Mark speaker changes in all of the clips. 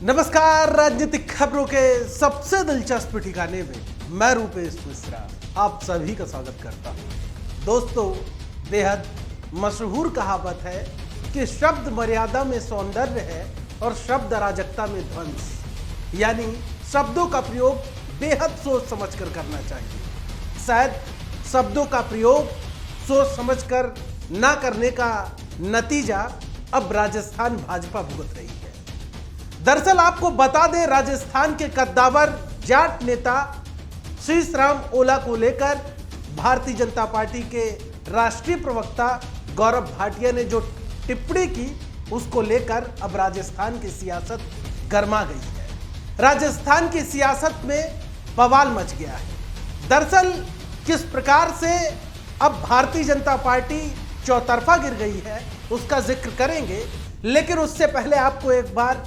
Speaker 1: नमस्कार। राजनीतिक खबरों के सबसे दिलचस्प ठिकाने में मैं रूपेश मिश्रा आप सभी का स्वागत करता हूं। दोस्तों, बेहद मशहूर कहावत है कि शब्द मर्यादा में सौंदर्य है और शब्द अराजकता में ध्वंस, यानी शब्दों का प्रयोग बेहद सोच समझकर करना चाहिए। शायद शब्दों का प्रयोग सोच समझकर ना करने का नतीजा अब राजस्थान भाजपा भुगत रही है। दरअसल आपको बता दें, राजस्थान के कद्दावर जाट नेता शीशराम ओला को लेकर भारतीय जनता पार्टी के राष्ट्रीय प्रवक्ता गौरव भाटिया ने जो टिप्पणी की, उसको लेकर अब राजस्थान की सियासत गर्मा गई है। राजस्थान की सियासत में बवाल मच गया है। दरअसल किस प्रकार से अब भारतीय जनता पार्टी चौतरफा गिर गई है उसका जिक्र करेंगे, लेकिन उससे पहले आपको एक बार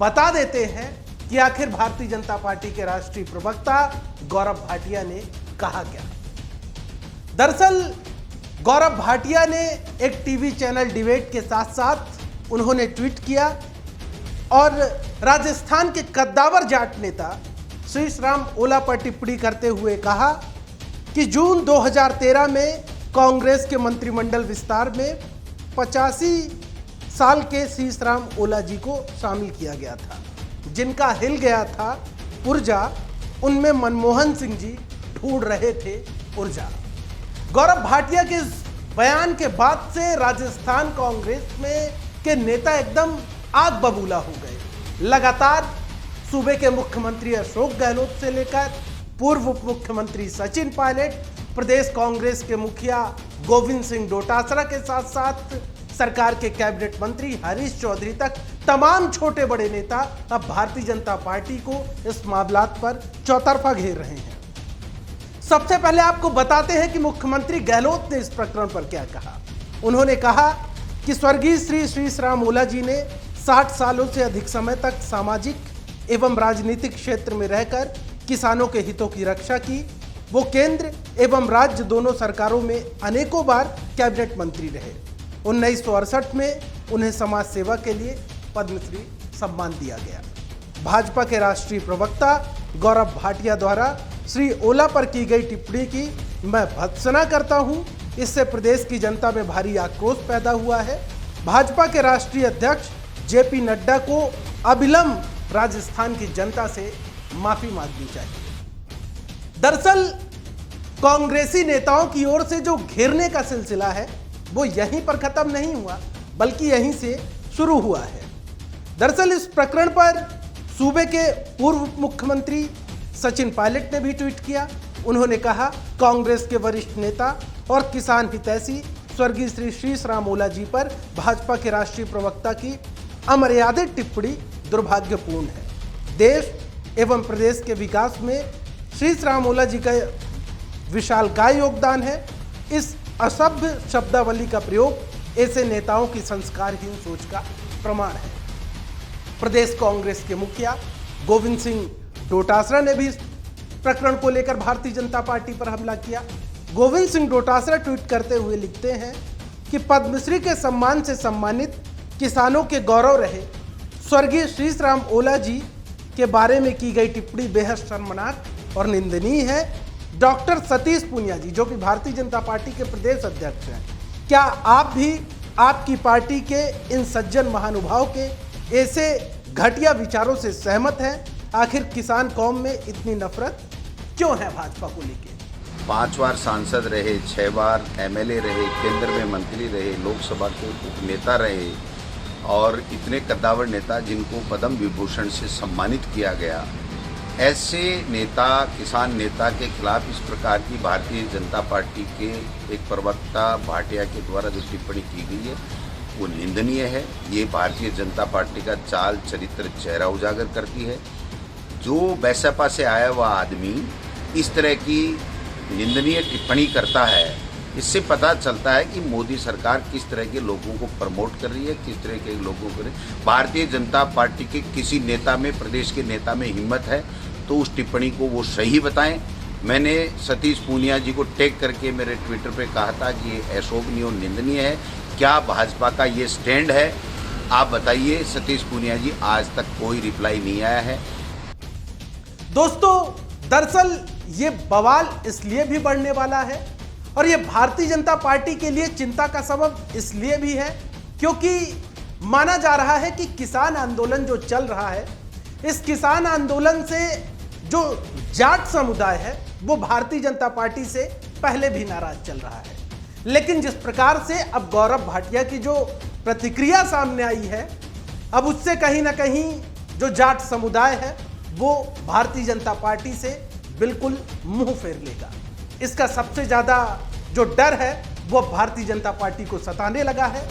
Speaker 1: बता देते हैं कि आखिर भारतीय जनता पार्टी के राष्ट्रीय प्रवक्ता गौरव भाटिया ने कहा क्या। दरअसल गौरव भाटिया ने एक टीवी चैनल डिबेट के साथ साथ उन्होंने ट्वीट किया और राजस्थान के कद्दावर जाट नेता शीशराम ओला पर टिप्पणी करते हुए कहा कि जून 2013 में कांग्रेस के मंत्रिमंडल विस्तार में 85 साल के शीशराम ओला जी को शामिल किया गया था। जिनका हिल गया था पुर्जा, उनमें मनमोहन सिंह जी ढूंढ रहे थे ऊर्जा। गौरव भाटिया के इस बयान के बाद से राजस्थान कांग्रेस में के नेता एकदम आग बबूला हो गए। लगातार सूबे के मुख्यमंत्री अशोक गहलोत से लेकर पूर्व उप मुख्यमंत्री सचिन पायलट, प्रदेश कांग्रेस के मुखिया गोविंद सिंह डोटासरा के साथ साथ सरकार के कैबिनेट मंत्री हरीश चौधरी तक तमाम छोटे बड़े नेता अब भारतीय जनता पार्टी को इस मामलात पर चौतरफा घेर रहे हैं। सबसे पहले आपको बताते हैं कि मुख्यमंत्री गहलोत ने इस प्रकरण पर क्या कहा। उन्होंने कहा कि स्वर्गीय श्री शीशराम ओला जी ने 60 सालों से अधिक समय तक सामाजिक एवं राजनीतिक क्षेत्र में रहकर किसानों के हितों की रक्षा की। वो केंद्र एवं राज्य दोनों सरकारों में अनेकों बार कैबिनेट मंत्री रहे। 1968 में उन्हें समाज सेवा के लिए पद्मश्री सम्मान दिया गया। भाजपा के राष्ट्रीय प्रवक्ता गौरव भाटिया द्वारा श्री ओला पर की गई टिप्पणी की मैं भर्त्सना करता हूं। इससे प्रदेश की जनता में भारी आक्रोश पैदा हुआ है। भाजपा के राष्ट्रीय अध्यक्ष जेपी नड्डा को अविलंब राजस्थान की जनता से माफी मांगनी चाहिए। दरअसल कांग्रेसी नेताओं की ओर से जो घेरने का सिलसिला है वो यहीं पर खत्म नहीं हुआ, बल्कि यहीं से शुरू हुआ है। दरअसल इस प्रकरण पर सूबे के पूर्व मुख्यमंत्री सचिन पायलट ने भी ट्वीट किया। उन्होंने कहा, कांग्रेस के वरिष्ठ नेता और किसान हितैषी स्वर्गीय श्री शीशराम ओला जी पर भाजपा के राष्ट्रीय प्रवक्ता की अमर्यादित टिप्पणी दुर्भाग्यपूर्ण है। देश एवं प्रदेश के विकास में शीशराम ओला जी का विशालकाय योगदान है। इस असभ्य शब्दावली का प्रयोग ऐसे नेताओं की संस्कारहीन सोच का प्रमाण है। प्रदेश कांग्रेस के मुखिया गोविंद सिंह डोटासरा ने भी इस प्रकरण को लेकर भारतीय जनता पार्टी पर हमला किया। गोविंद सिंह डोटासरा ट्वीट करते हुए लिखते हैं कि पद्मश्री के सम्मान से सम्मानित किसानों के गौरव रहे स्वर्गीय शीशराम ओला जी के बारे में की गई टिप्पणी बेहद शर्मनाक और निंदनीय है। डॉक्टर सतीश पूनिया जी, जो कि भारतीय जनता पार्टी के प्रदेश अध्यक्ष हैं, क्या आप भी आपकी पार्टी के इन सज्जन महानुभाव के ऐसे घटिया विचारों से सहमत हैं? आखिर किसान कौम में इतनी नफरत क्यों है भाजपा को लेकर?
Speaker 2: 5 बार सांसद रहे, 6 बार एमएलए रहे, केंद्र में मंत्री रहे, लोकसभा के उपनेता रहे और इतने कद्दावर नेता जिनको पद्म विभूषण से सम्मानित किया गया, ऐसे नेता, किसान नेता के खिलाफ इस प्रकार की भारतीय जनता पार्टी के एक प्रवक्ता भाटिया के द्वारा जो टिप्पणी की गई है वो निंदनीय है। ये भारतीय जनता पार्टी का चाल, चरित्र, चेहरा उजागर करती है। जो बैसपा से आया हुआ आदमी इस तरह की निंदनीय टिप्पणी करता है, इससे पता चलता है कि मोदी सरकार किस तरह के लोगों को प्रमोट कर रही है, किस तरह के लोगों को। भारतीय जनता पार्टी के किसी नेता में, प्रदेश के नेता में हिम्मत है तो उस टिप्पणी को वो सही बताएं। मैंने सतीश पूनिया जी को टैग करके मेरे ट्विटर पे कहा था कि ये अशोभनीय और निंदनीय है। क्या भाजपा का ये स्टैंड है आप बताइए सतीश पूनिया जी, आज तक कोई रिप्लाई नहीं आया है।
Speaker 1: दोस्तों, दरअसल ये बवाल इसलिए भी बढ़ने वाला है और ये भारतीय जनता पार्टी के लिए चिंता का सबब इसलिए भी है क्योंकि माना जा रहा है कि किसान आंदोलन जो चल रहा है, इस किसान आंदोलन से जो जाट समुदाय है वो भारतीय जनता पार्टी से पहले भी नाराज चल रहा है। लेकिन जिस प्रकार से अब गौरव भाटिया की जो प्रतिक्रिया सामने आई है, अब उससे कहीं ना कहीं जो जाट समुदाय है वो भारतीय जनता पार्टी से बिल्कुल मुंह फेर लेगा। इसका सबसे ज्यादा जो डर है वो भारतीय जनता पार्टी को सताने लगा है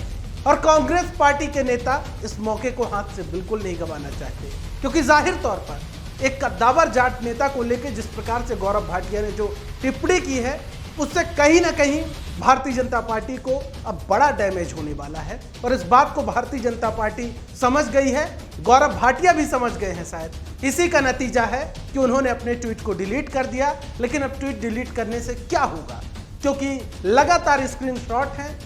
Speaker 1: और कांग्रेस पार्टी के नेता इस मौके को हाथ से बिल्कुल नहीं गंवाना चाहते, क्योंकि जाहिर तौर पर एक कद्दावर जाट नेता को लेकर जिस प्रकार से गौरव भाटिया ने जो टिप्पणी की है, उससे कहीं ना कहीं भारतीय जनता पार्टी को अब बड़ा डैमेज होने वाला है। और इस बात को भारतीय जनता पार्टी समझ गई है, गौरव भाटिया भी समझ गए हैं शायद। इसी का नतीजा है कि उन्होंने अपने ट्वीट को डिलीट कर दिया। लेकिन अब ट्वीट डिलीट करने से क्या होगा, क्योंकि लगातार स्क्रीनशॉट हैं,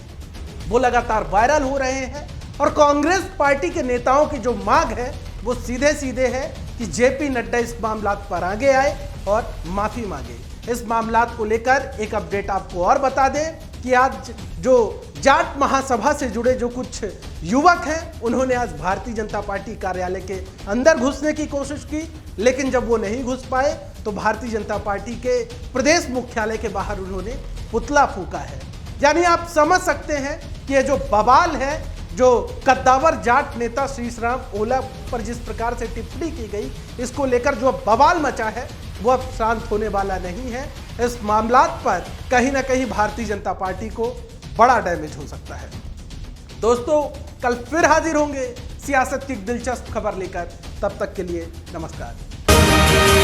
Speaker 1: वो लगातार वायरल हो रहे हैं और कांग्रेस पार्टी के नेताओं की जो मांग है वो सीधे सीधे है कि जेपी नड्डा इस मामलात पर आगे आए और माफी मांगे। इस मामलात को लेकर एक अपडेट आपको और बता दें कि आज जो जाट महासभा से जुड़े जो कुछ युवक हैं, उन्होंने आज भारतीय जनता पार्टी कार्यालय के अंदर घुसने की कोशिश की, लेकिन जब वो नहीं घुस पाए तो भारतीय जनता पार्टी के प्रदेश मुख्यालय के बाहर उन्होंने पुतला फूंका है। यानी आप समझ सकते हैं कि ये जो बवाल है, जो कद्दावर जाट नेता श्रीराम ओला पर जिस प्रकार से टिप्पणी की गई, इसको लेकर जो बवाल मचा है वो अब शांत होने वाला नहीं है। इस मामलात पर कहीं ना कहीं भारतीय जनता पार्टी को बड़ा डैमेज हो सकता है। दोस्तों, कल फिर हाजिर होंगे सियासत की दिलचस्प खबर लेकर। तब तक के लिए नमस्कार।